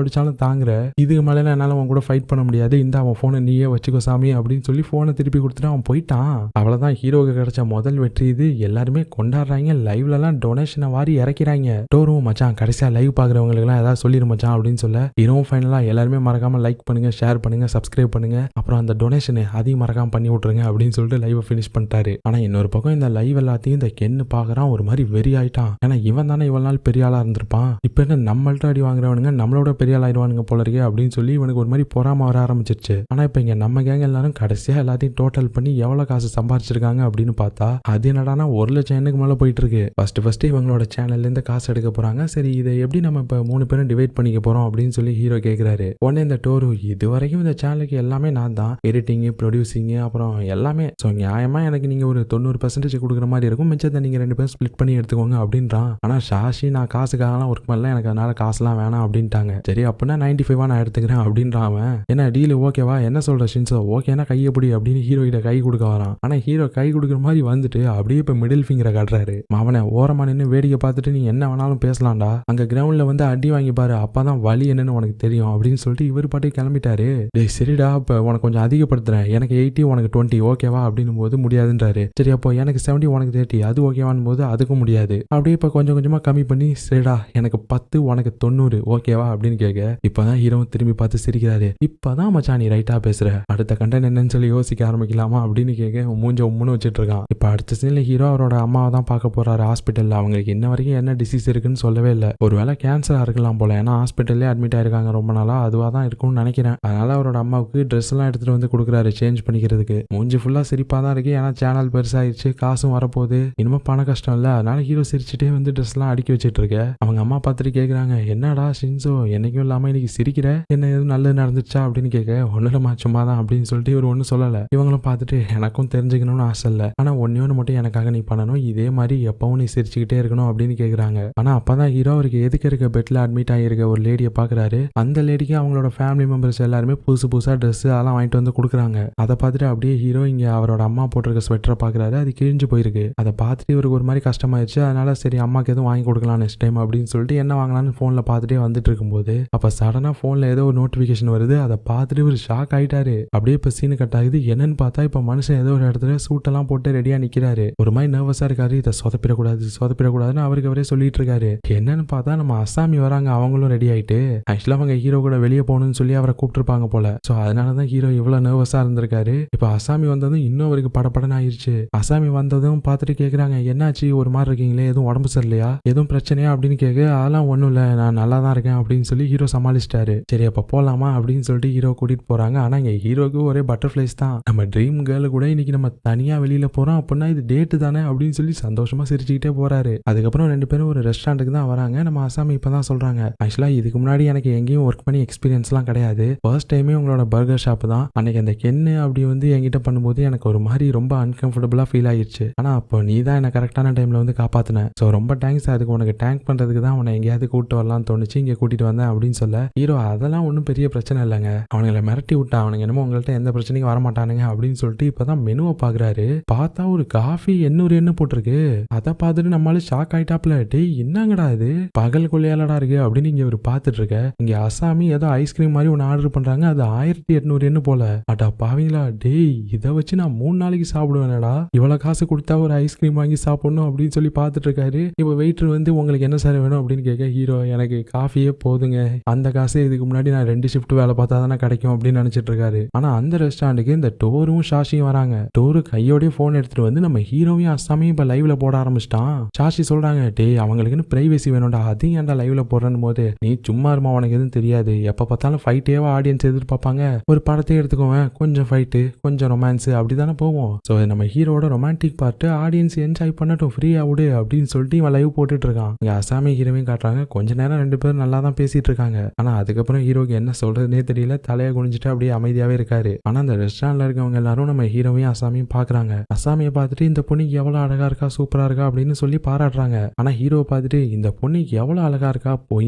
அடிச்சாலும் தாங்குற, இதுக்கு மேல என்னால அவன் கூட ஃபைட் பண்ண முடியாது, இந்த அவன் போனை நீயே வச்சுக்கோ சாமி அப்படின்னு சொல்லி போனை திருப்பி கொடுத்துட்டு அவன் போயிட்டான். அவ்வளவுதான் ஹீரோக்கு கிடைச்ச முதல் வெற்றி இது. எல்லாருமே கொண்டாடுறாங்க, லைவ்ல எல்லாம் டொனேஷனை வாரி இறக்கிறாங்க. டோரும் மச்சான் கடைசியா லைவ் பாக்குறவங்களுக்கு எல்லாம் ஏதாவது சொல்லிரு மச்சான் அப்படின்னு சொல்ல ஹீரோவும் ஃபைனலா எல்லாருமே மறக்காம லைக் பண்ணுங்க, ஷேர் பண்ணுங்க, சப்ஸ்கிரைப் பண்ணுங்க, அப்புறம் அந்த டொனேஷன் அதையும் மறக்காம பண்ணி விட்டுருங்க அப்படின்னு சொல்லிட்டு லைவ் பினிஷ் பண்ணிட்டாரு. ஆனா இன்னொரு பக்கம் இந்த லைவ் எல்லாத்தையும் இந்த கென்னு பாக்குறான், ஒரு மாதிரி வெறி ஆயிட்டான். ஏன்னா இவன் தானே இவ்வளவு நாள் பெரிய ஆளா இருந்திருப்பான், இப்ப என்ன நம்மள்ட்ட அடி வாங்குறவனுங்க நம்மளோட பெரிய ஆள் ஆயிடுவானுங்க போல இருக்கே அப்படின்னு சொல்லி இவனுக்கு ஒரு மாதிரி பொறாம வர ஆரம்பிச்சிருச்சு. ஆனா இப்ப இங்க நம்ம கேங்க எல்லாரும் கடைசியா எல்லாத்தையும் டோட்டல் பண்ணி எவ்வளவு காசு சம்பாரிச்சிருக்காங்க அப்படின்னு பார்த்தா அது என்னடானா 1,00,000 மேல போயிட்டு இருக்கு. ஃபர்ஸ்ட் இவங்களோட சேனல்ல இருந்து காசு எடுக்க போறாங்க. சரி இதை எப்படி நம்ம இப்ப 3 பேரும் டிவைட் பண்ணிக்க போறோம் அப்படின்னு சொல்லி ஹீரோ கேக்குறாரு. உடனே இந்த டோரு இது வரைக்கும் இந்த சேனலுக்கு எல்லாமே நான் தான் எடிட்டிங், ப்ரொடியூசிங், அப்புறம் எல்லாமே, சோ நியாயமா எனக்கு நீங்க ஒரு 90% கொடுக்குற மாதிரி இருக்கும், மிச்சத்தை நீங்க 2 பேரும் ஸ்பிளிட் பண்ணி எடுத்துக்கோங்க அப்படின்றான். ஆனா ஷாஷி நான் காசுக்காகலாம் ஒர்க் பண்ணல, எனக்கு அதனால காசுலாம் வேணாம் அப்படின்ட்டாங்க. சரி அப்படின்னா 95 நான் எடுத்துக்கிறேன் அப்படின்றான் அவன். என்ன டீல் ஓகேவா, என்ன சொல்ற ஷின்சோ, ஓகேனா கையை பிடி அப்படின்னு ஹீரோ கிட்ட கை கொடுக்க வரான். ஆனா ஹீரோ கை கொடுக்குற மாதிரி வந்துட்டு அப்படியே இப்ப மிடில் ஃபிங்கரை காட்டுறாரு. அவனை ஓரமா நின்று வேடிக்கை பார்த்துட்டு நீ என்ன வேணாலும் பேசலாம்டா, அங்க கிரவுண்ட்ல வந்து அடி வாங்கி பாரு, அப்பதான் வலி என்னன்னு உனக்கு தெரியும் அப்படின்னு சொல்லிட்டு இவர் பாட்டு கிளம்பிட்டாரு. டேய் சரிடா, இப்ப உனக்கு கொஞ்சம் அதிகப்படுத்துறேன், எனக்கு 80 உனக்கு 20 ஓகேவா அப்படின்னும் போது முடியாதுன்றாரு. சரி அப்போ எனக்கு 70 உனக்கு 30 அது ஓகேவான் போது அதுக்கும் முடியாது. அப்படியே இப்ப கொஞ்சம் கொஞ்சமா கம்மி பண்ணி சரிடா எனக்கு 10 உனக்கு 90 ஓகேவா அப்படின்னு கேட்க இப்பதான் ஹீரோ திரும்பி பார்த்து சிரிக்கிறாரு. இப்பதான் மச்சான் நீ ரைட்டா பேசுற, அடுத்த கண்டென்ட் என்னன்னு சொல்லி யோசிக்க ஆரம்பிக்கலாமா அப்படின்னு கேட்க மூஞ்ச உம்முன்னு வச்சுட்டு இருக்கான். இப்ப அடுத்த சீன்ல ஹீரோ அவரோட அம்மாவை தான் பார்க்க போறாரு ஹாஸ்பிட்டல்ல. அவங்களுக்கு இன்ன வரைக்கும் என்ன டிசீஸ் இருக்குன்னு சொல்லவே இல்லை. ஒருவேளை கேன்சரா இருக்கலாம் போல, ஏன்னா ஹாஸ்பிட்டல்லே அட்மிட் ஆயிருக்காங்க ரொம்ப நாளா, அதுவா தான் இருக்கும்னு நினைக்கிறேன். அதனால அவரோட அம்மாவுக்கு ட்ரெஸ் எல்லாம் எடுத்துட்டு வந்து கொடுக்குறாரு சேஞ்ச் பண்ணிக்கிறதுக்கு. மூஞ்சி ஃபுல்லா சிரிப்பா தான் இருக்கு, ஏன்னா சேனல் பெருசாயிருச்சு, காசும் வரப்போகுது, இனிமே பண கஷ்டம் இல்ல, அதனால ஹீரோ சிரிச்சுட்டே வந்து ட்ரெஸ் எல்லாம் அடுக்கி வச்சிட்டு இருக்க. அவங்க அம்மா பார்த்துட்டு கேக்குறாங்க என்னடா ஷின்சோ என்னைக்கும் இல்லாம இன்னைக்கு சிரிக்கிற, என்ன எதுவும் நல்லது நடந்துச்சா அப்படின்னு கேட்க ஒண்ணுலமா சும்மா தான் அப்படின்னு சொல்லிட்டு இவர் ஒன்னும் சொல்லல. இவங்களும் பார்த்துட்டு எனக்கும் தெரிஞ்சுக்கணும்னு ஆசை இல்ல, ஆனா ஒன்னு மட்டும் எனக்காக நீ பண்ணணும், இதே மாதிரி எப்பவும் நீ சிரிச்சுக்கிட்டே இருக்கணும் அப்படின்னு கேக்குறாங்க. ஆனா அப்பதான் ஹீரோ அவருக்கு எதுக்கு இருக்க பெட்ல அட்மிட் ஆகிருக்க ஒரு லேடியை பாக்குறாரு. அந்த லேடிக்கு அவங்களோட ஃபேமிலி மெம்பர்ஸ் எல்லாருமே புதுசா ட்ரெஸ் அதெல்லாம் வாங்கிட்டு வந்து கொடுக்குறாங்க. அதை பார்த்துட்டு அப்படியே ஹீரோ இங்க அவரோட அம்மா போட்டிருக்க ஸ்வெட்டரை பாக்குறாரு, அது கிழிஞ்சு போயிருக்கு. அதை பார்த்துட்டு இவருக்கு ஒரு மாதிரி கஷ்டமாயிருச்சு. அதனால சரி அம்மாக்கு எதுவும் வாங்கி கொடுக்கலாம் நெக்ஸ்ட் டைம் அப்படின்னு சொல்லிட்டு என்ன வாங்கலாம்னு போன்ல பார்த்துட்டே வந்துட்டு இருக்கும்போது அப்ப சடனா போன்ல ஏதோ ஒரு நோட்டிபிகேஷன் வருது. அதை பார்த்துட்டு ஒரு ஷாக் ஆயிட்டாரு. அப்படியே இப்ப சீனு கட் ஆகுது. என்னன்னு பார்த்தா இப்ப மனுஷன் ஏதோ ஒரு இடத்துல சூட்டெல்லாம் போட்டு ரெடியா நிக்கிறாரு. ஒரு மாதிரி நர்வஸா இருக்காரு. இதை சொதப்பிடக்கூடாதுன்னு அவருக்கு அவரே சொல்லிட்டு இருக்காரு. என்னன்னு பார்த்தா நம்ம அசாமி வராங்க, அவங்களும் ரெடி ஆயிட்டு ஆக்சுவலா அவங்க ஹீரோ கூட வெளியே போகணும்னு சொல்லி அவரை கூப்பிட்டுருப்பாங்க போல. சோ அதனாலதான் ஹீரோ இவ்வளவு நர்வஸா இருந்திருக்காரு. இப்ப அசாமி வந்ததும் இன்னும் அவருக்கு படப்படன்னு ஆயிருச்சு. அசாமி வந்ததும் பார்த்துட்டு கேக்குறாங்க என்னாச்சு ஒரு மாதிரி இருக்கீங்களே, எதுவும் உடம்பு சரியில்லையா, எதுவும் பிரச்சனையா அப்படின்னு கேட்க அதெல்லாம் ஒண்ணும் இல்ல நான் நல்லா தான் இருக்கேன் அப்படின்னு சொல்லி ஹீரோ சமாளிச்சிட்டாரு. சரி அப்ப போலாமா அப்படின்னு சொல்லிட்டு ஹீரோ கூட்டிட்டு போறாங்க. ஆனா இங்க ஹீரோக்கு ஒரே பட்டர்ஃபிளைஸ் தான். நம்ம ட்ரீம் கேர்ள் கூட இன்னைக்கு நம்ம தனியா வெளியில போறோம் அப்படின்னா இது டேட்டு தானே அப்படின்னு சொல்லி சந்தோஷமா சிரிச்சுக்கிட்டே போறாரு. அதுக்கப்புறம் 2 பேரும் ஒரு ரெஸ்டாரண்ட்டுக்கு தான் வராங்க. நம்ம அசாமி இப்பதான் சொல்றாங்க ஆக்சுவலா இதுக்கு முன்னாடி எனக்கு எங்கேயும் ஒர்க் பண்ணி எக்ஸ்பீரியன்ஸ் எல்லாம் கிடையாது, ஃபர்ஸ்ட் டைமே உங்களோட பர்கர் ஷாப் தான். அன்னைக்கு அந்த கென்னு அப்படி வந்து என்கிட்ட பண்ணும்போது எனக்கு ஒரு மாதிரி ரொம்ப அன்கம்ஃபர்டபுளா ஃபீல் ஆயிடுச்சு. ஆனா அப்போ நீ தான் என்ன கரெக்டான டைம்ல வந்து காப்பாத்தின, சோ ரொம்ப தேங்க்ஸ், அதுக்கு உனக்கு டேங்க் பண்றதுக்கு தான் உன்னை எங்கேயாவது கூப்பிட்டு வரலாம்னு தோணுச்சு, இங்க கூட்டிட்டு வந்தேன் அப்படின்னு சொல்ல ஹீரோ அதெல்லாம் ஒன்றும் பெரிய பிரச்சனை இல்லைங்க, அவனுங்களை மிரட்டி விட்டா அவனுங்க என்னமோ உங்கள்ட்ட எந்த பிரச்சனைக்கும் வரமாட்டானுங்க அப்படின்னு சொல்லிட்டு இப்பதான் மெனுவை பாக்குறாரு. பார்த்தா ஒரு காஃபி 800 போட்டிருக்கு. அதை பார்த்துட்டு நம்மளால ஷாக் ஆயிட்டாப்ல. டேய் என்னங்கடா இது பகல் கொள்ளையாலடா இருக்கு அப்படின்னு இங்க ஒரு பாத்துட்டு இருக்க. இங்க அசாமி ஏதோ ஐஸ்கிரீம் மாதிரி ஒன்னு ஆர்டர் பண்றாங்க, அது 1800 போல. அட்டா பாவீங்களா, டேய் இதை வச்சு நான் 3 நாளைக்கு சாப்பிடுவேனடா, இவ்வளவு காசு கொடுத்தா ஒரு ஐஸ்கிரீம் வாங்கி சாப்பிடணும் அப்படின்னு சொல்லி பாத்துட்டு இருக்காரு. இப்ப வெயிட்டர் வந்து உங்களுக்கு என்ன சார் வேணும் அப்படின்னு கேட்க ஹீரோ எனக்கு காஃபியே போதுங்க, அந்த காசு இதுக்கு முன்னாடி நான் 2 ஷிஃப்ட் வேலை பார்த்தா தானே கிடைக்கும் அப்படின்னு நினைச்சிட்டு இருக்காரு. ஆனா அந்த ரெஸ்டாரண்ட்டுக்கு இந்த டோரும் ஷாஷியும் வராங்க. டோரு கையோடய போன் எடுத்துட்டு வந்து நம்ம ஹீரோவையும் அசாமியும் இப்ப லைவ்ல போட ஆரம்பிச்சிட்டான். ஷாஷி சொல்றாங்க டேய் அவங்களுக்குன்னு பிரைவேசி வேணும்டா, அதையும் ஏன்டா லைவ்ல போடுறன்னு போது நீ சும்மா இருமா, உனக்கு எதுவும் தெரியாது, எப்ப பார்த்தாலும் ஃபைட்டேவா ஆடியன்ஸ் எதிர்பார்ப்பாங்க, ஒரு படத்தை எடுத்துக்கோவேன் கொஞ்சம் ஃபைட்டு கொஞ்சம் ரொமான்ஸ் அப்படிதானே போவோம். ஸோ நம்ம ஹீரோட ரொமான்டிக் பார்ட்டு ஆடியன்ஸ் என்ஜாய் பண்ணட்டும், ஃப்ரீயா விடு அப்படின்னு சொல்லிட்டு இவன் லைவ் போட்டுட்டு இருக்கான். இங்க அசாமி ஹீரோவையும் காட்டுறாங்க. கொஞ்ச நேரம் 2 பேரும் நல்லா தான் பேசிட்டு இருக்காங்க. ஆனா அதுக்கப்புறம் ஹீரோக்கு என்ன சொல்றதுனே தெரியல, தலையை குனிஞ்சிட்டு அப்படியே அமைதியாவே இருக்காரு. ஆனா அந்த ரெஸ்டாரண்ட்ல இருக்கவங்க எல்லாரும் நம்ம ஹீரோவையும் அசாமியும் பாக்குறாங்க. அசாமியை பார்த்துட்டு இந்த பொண்ணு எவ்வளவு அழகா இருக்கா, சூப்பரா இருக்கா அப்படின்னு சொல்லி பாராட்டுறாங்க. ஆனா ஹீரோவை பார்த்துட்டு இந்த பொண்ணு எவ்வளவு அழகா இருக்கா, போய்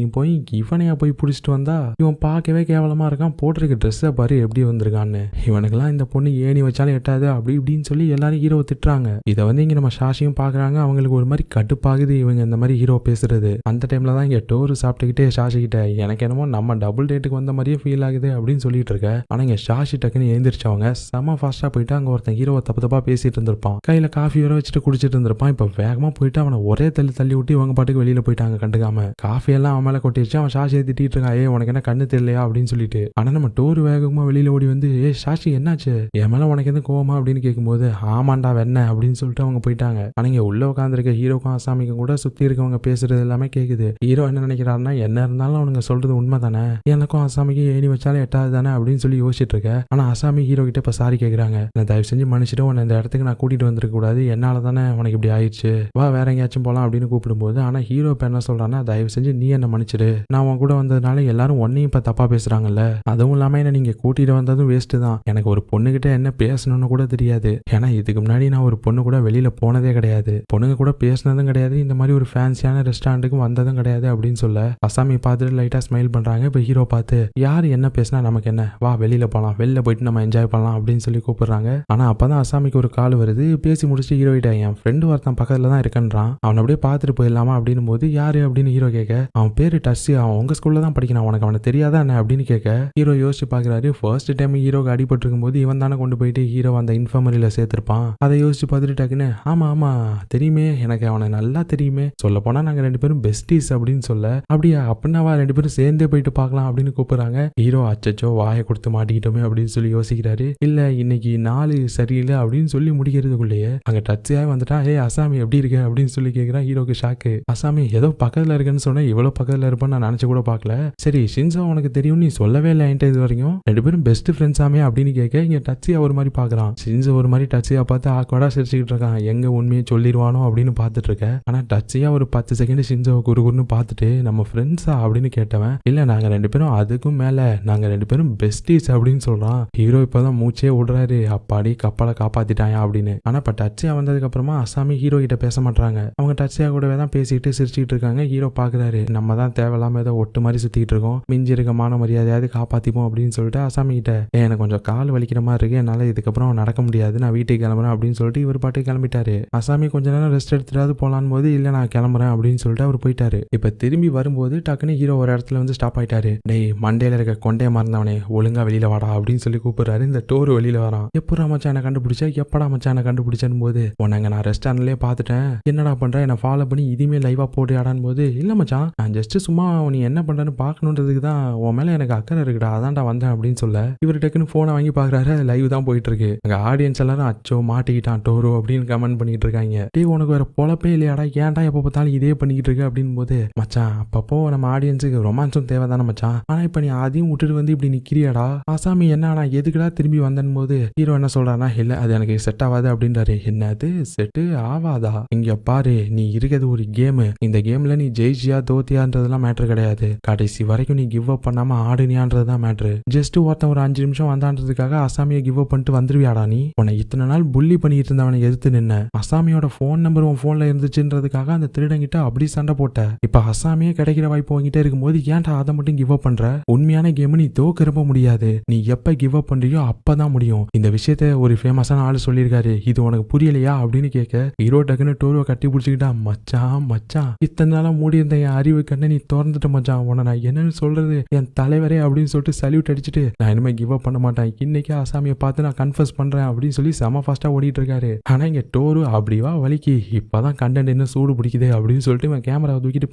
இவனையா போய் பிடிச்சிட்டு வந்தா, இவன் பார்க்கவே கேவலமா இருக்கான், போட்டிருக்க ட்ரெஸ்ஸை பாரு எப்படி வந்திருக்கான்னு, இவனுக்கெல்லாம் இந்த பொண்ணு ஏணி வச்சாலும் எட்டாது அப்படி இப்படின்னு சொல்லி எல்லாரும் ஹீரோவை திட்டுறாங்க. இதை வந்து இங்க நம்ம ஷாஷியும் பாக்குறாங்க. அவங்களுக்கு ஒரு மாதிரி கடுப்பாகுது இவங்க இந்த மாதிரி ஹீரோ பேசுறது. அந்த டைம் டைம்ல தான் இங்க டோரு சாப்பிட்டுக்கிட்டே ஷாஷி கிட்ட எனக்கு என்னமோ நம்ம டபுள் டேட்டுக்கு வந்த மாதிரியே ஃபீல் ஆகுது அப்படின்னு சொல்லிட்டு இருக்க. ஆனா இங்க ஷாஷி டக்குன்னு எழுந்திரிச்சவங்க செம ஃபாஸ்டா போயிட்டு அங்க ஒருத்தன் ஹீரோவை தப்பு தப்பா பேசிட்டு இருந்திருப்பான். கையில காஃபி வர வச்சுட்டு குடிச்சிட்டு இருந்திருப்பான். இப்ப வேகமா போயிட்டு அவனை ஒரே தள்ளி விட்டு இவங்க பாட்டுக்கு வெளியில போயிட்டாங்க கண்டுக்காம. காஃபி எல்லாம் அவன் மேல கொட்டிடுச்சு. அவன் ஷாஷியை திட்டிட்டு இருக்கான், ஏ உனக்கு என்ன கண்ணு தெரியலையா அப்படின்னு சொல்லிட்டு. ஆனா நம்ம டோரு வேகமா வெளியில ஓடி வந்து, ஏ ஷாஷி என்னாச்சு, என் மேல உனக்கு எதுவும் கோவமா அப்படின்னு கேட்கும்போது, ஆமாண்டா வெண்ண அப்படின்னு சொல்லிட்டு அவங்க போயிட்டாங்க. ஆனா இங்க உள்ள உட்காந்துருக்க ஹீரோக்கும் அசாமிக்கும் கூட சுத்தி இருக்கவங்க பேசுறது எல்லாமே கேக்குது. ஹீரோ என்ன நினைக்கிறாருன்னா, என்ன இருந்தாலும் அவனுங்க சொல்றது உண்மை தானே, எனக்கும் அசாமிக்கும் ஏணி வச்சாலும் எட்டாவது தானே அப்படின்னு சொல்லி யோசிச்சுட்டு இருக்க. ஆனா அசாமி ஹீரோ கிட்ட இப்ப சாரி கேக்குறாங்க, நான் தயவு செஞ்சு மன்னிச்சுட்டு உன்னை இந்த இடத்துக்கு நான் கூட்டிட்டு வந்திருக்க கூடாது, என்னால தானே உனக்கு இப்படி ஆயிடுச்சு, வா வேற எங்கேயாச்சும் போலாம் அப்படின்னு கூப்பிடும்போது, ஆனா ஹீரோ இப்ப என்ன சொல்றான்னா, தயவு செஞ்சு நீ என்ன மன்னிச்சிடு, நான் உன் கூட வந்ததுனால எல்லாரும் ஒன்னையும் இப்ப தப்பா பேசுறாங்கல்ல, அதுவும் இல்லாம என்ன நீங்க கூட்டிட்டு வந்ததும் வேஸ்ட் தான், எனக்கு ஒரு பொண்ணுகிட்ட என்ன பேசணும்னு கூட தெரியாது, ஏன்னா இதுக்கு முன்னாடி நான் ஒரு பொண்ணு கூட வெளியில போனதே கிடையாது, பொண்ணுங்க கூட பேசினதும் கிடையாது, இந்த மாதிரி ஒரு ஃபேன்சியான ரெஸ்டாரண்ட்டுக்கு வந்ததும் கிடையாது அப்படின்னு சொல்ல அசாமி பார்த்துட்டு லைட்டா ஸ்மைல் பண்றாங்க. இப்ப ஹீரோ பார்த்து, யார் என்ன பேசினா நமக்கு என்ன, வா வெளியில போலாம், வெளில போயிட்டு நம்ம என்ஜாய் பண்ணலாம் அப்படின்னு சொல்லி கூப்பிடுறாங்க. ஆனா அப்பதான் அசாமிக்கு ஒரு கால் வருது. பேசி முடிச்சு ஹீரோ கிட்ட, என் ஃப்ரெண்டு ஒருத்தன் பக்கத்துல தான் இருக்கன்றான், அவனை அப்படியே பார்த்துட்டு போயிடலாமா அப்படின்னு போது, யாரு அப்படின்னு ஹீரோ கேட்க, அவன் பேரு டஸ்ஸி, அவன் உங்க ஸ்கூல்ல தான் படிக்கிறான், உனக்கு அவனை தெரியாதா என்ன அப்படின்னு கேட்க, ஹீரோ யோசிச்சு பாக்குறாரு. ஃபர்ஸ்ட் டைம் ஹீரோக்கு அடிபட்டு இருக்கும் போது இவன் தானே கொண்டு போயிட்டு ஹீரோ அந்த இன்ஃபர்மரியில சேர்த்திருப்பான். அதை யோசிச்சு பார்த்துட்டு டக்குன்னு, ஆமா ஆமா தெரியுமே, எனக்கு அவனை நல்லா தெரியுமே, சொல்ல போனா நாங்க ரெண்டு பேரும் பெஸ்டிஸ் அப்படின்னு சொல்ல, அப்படியா அப்படின்னா ரெண்டு பேரும் சேர்ந்தே போயிட்டு பார்க்கலாம் அப்படின்னு கூப்பிடுறாங்க. ஹீரோ அச்சச்சோ வாயை கொடுத்து மாட்டிக்கிட்டோமே அப்படின்னு சொல்லி யோசிக்கிறாரு. இல்ல இன்னைக்கு நாலு சரியில்லை அப்படின்னு சொல்லி முடிக்கிறதுக்குள்ளேயே அங்க டச்சியா வந்துட்டா, ஏ அசாமி எப்படி இருக்க அப்படின்னு சொல்லி கேட்கிறான். ஹீரோக்கு ஷாக்கு. அசாமி ஏதோ பக்கத்துல இருக்குன்னு சொன்னா இவ்வளவு பக்கத்துல இருப்பான்னு நான் நினைச்சு கூட பார்க்கல, சரி ஷின்சோ உனக்கு தெரியும், நீ சொல்லவே இல்லை என்கிட்ட இது வரைக்கும், ரெண்டு பேரும் பெஸ்ட் ஃப்ரெண்ட்ஸாமே அப்படின்னு கேட்க, இங்க டச்சியா ஒரு மாதிரி பாக்குறான். ஷின்சோ ஒரு மாதிரி டச்சியா பார்த்து ஆக்வர்டா சிரிச்சுக்கிட்டு இருக்கான், எங்க உண்மையை சொல்லிடுவானோ அப்படின்னு பார்த்துட்டு இருக்க. ஆனா டச்சியா ஒரு 10 செகண்ட் ஷின்சோவை குறுகுறுன்னு பார்த்துட்டு, நம்ம ஃப்ரெண்ட்ஸா அப்படின்னு கேட்டவன், இல்ல நாங்க ரெண்டு பேரும் அதுக்கும் மேல நாங்க ரெண்டு பேரும் பெஸ்டிஸ் அப்படின்னு சொல்றான். ஹீரோ இப்பதான் மூச்சே விடுறாரு, அப்பாடி கப்பலை காப்பாத்திட்டாயா அப்படின்னு. ஆனா இப்ப டச்சியா வந்ததுக்கு அப்புறமா அசாமி ஹீரோ கிட்ட பேச மாட்டாங்க, அவங்க டச்சியா கூடவே தான் பேசிட்டு சிரிச்சுட்டு இருக்காங்க. ஹீரோ பாக்குறாரு, நம்ம தான் தேவையில்லாம ஏதோ ஒட்டு மாதிரி சுத்திட்டு இருக்கோம், மிஞ்சி இருக்க மான மரியாதையாவது காப்பாத்திப்போம் அப்படின்னு சொல்லிட்டு அசாமி கிட்ட, எனக்கு கொஞ்சம் கால் வலிக்கிற மாதிரி இருக்கு, என்னால இதுக்கப்புறம் நடக்க முடியாது, நான் வீட்டுக்கு கிளம்புறேன் அப்படின்னு சொல்லிட்டு இவர் பாட்டு கிளம்பிட்டாரு. அசாமி கொஞ்ச நேரம் ரெஸ்ட் எடுத்துட்டாவது போலான்னு போது, இல்ல நான் கிளம்புறேன் அப்படின்னு சொல்லிட்டு அவர் போயிட்டாரு. இப்ப திரும்பி வரும்போது டக்குன்னு ஹீரோ ஒரு இடத்துல வந்து ஸ்டாப் ஆயிட்டாரு. டேய் மண்டையில இருக்க கொண்டே மறந்தவனே ஒழுங்கா வெளியில வாடா அப்படின்னு சொல்லி கூப்பிடுறாரு. இந்த டோர் வெளியில வரான். எப்படா மச்சான கண்டுபிடிச்சா, எப்படா மச்சான கண்டுபிடிச்சேன்னு போது, உனங்க நான் ரெஸ்டாரண்ட்லயே பாத்துட்டேன், என்னடா பண்ற, என்ன ஃபாலோ பண்ணி இதுமே லைவா போட்டு ஆடான்னு போது, இல்ல மச்சான் நான் ஜஸ்ட் சும்மா நீ என்ன பண்றன்னு பாக்கணுன்றதுக்கு தான், உன் மேல எனக்கு அக்கறை இருக்குடா அதான்டா வந்தேன் அப்படின்னு சொல்ல, இவர் டக்குன்னு போனை வாங்கி பாக்குறாரு, லைவ் தான் போயிட்டு இருக்கு. அங்க ஆடியன்ஸ் எல்லாரும் அச்சோ மாட்டிக்கிட்டான் டோரோ அப்படின்னு கமெண்ட் பண்ணிட்டு இருக்காங்க. டே உனக்கு வேற பொழப்பே இல்லையாடா, ஏன்டா எப்ப பார்த்தாலும் இதே பண்ணிக்கிட்டு இருக்கு அப்படின்னு போது, மச்சான் அப்பப்போ நம்ம ஆடியன்ஸுக்கு ரொமான்ஸும் தேவைதானே மச்சான், ஆனா இப்ப நீ அதையும் விட்டுட்டு வந்து இப்படி நிக்கிறியாடா, ஆசாமி என்ன நான் எதுக்குடா திரும்பி வந்தேன் போது ஹீரோ என்ன சொல்றானா, இல்ல அது எனக்கு செட் ஆகாது அப்படின்றாரு. என்னது செட்டு ஆவாதா, இங்க பாரு நீ இருக்கிறது ஒரு கேமு, இந்த கேம்ல நீ ஜெயிச்சியா தோத்தியான்றதெல்லாம் மேட்ரு கிடையாது, கடைசி வரைக்கும் நீ கிவ் அப் பண்ணாம ஆடுனியான்றதுதான் மேட்ரு, ஜஸ்ட் ஒருத்தன் ஒரு 5 நிமிஷம் வந்தான்றதுக்காக அசாமியை கிவ் அப் பண்ணிட்டு வந்துருவியாடா நீ, உன்னை இத்தனை நாள் புள்ளி பண்ணிட்டு இருந்தவனை எதிர்த்து நின்ன, அசாமியோட போன் நம்பர் உன் போன்ல இருந்துச்சுன்றதுக்காக அந்த திருடங்கிட்ட அப்படி சண்டை போட்ட, இப்ப அசாமியே கிடைக்கிற வாய்ப்பு வாங்கிட்டே இருக்கும்போது ஏன்டா அதை மட்டும் கிவ் அப் பண்ற, உண்மையான கேம் நீ தோக்கிறப்ப முடியாது, நீ எப்ப கிவ் அப் பண்றியோ அப்பதான் முடியும், இந்த விஷயத்த ஒரு ஃபேமஸான ஆளு சொல்லியிருக்காரு, இது உனக்கு புரியலையா அப்படின்னு கேட்க, ஹீரோ டக்குன்னு டோருவை கட்டி பிடிச்சிக்கிட்டா, மச்சான் மச்சான் இத்தனை நாளா மூடி இருந்த என் அறிவு கண்ணை நீ திறந்துட்ட மச்சான், உன்னை நான் என்னன்னு சொல்றது என் தலைவரே அப்படின்னு சொல்லிட்டு சல்யூட் அடிச்சுட்டு, நான் இனிமே கிவ் அப் பண்ண மாட்டேன், இன்னைக்கே அசாமியை பார்த்து நான் கன்ஃபர்ஸ் பண்றேன் அப்படின்னு சொல்லி செம ஃபாஸ்டா ஓடிட்டு இருக்காரு. ஆனா இங்க டோரு அப்படிவா வலிக்கு, இப்பதான் கண்டென்ட் என்ன சூடு பிடிக்குது அப்படின்னு சொல்லிட்டு இவன் கேமராவை தூக்கிட்டு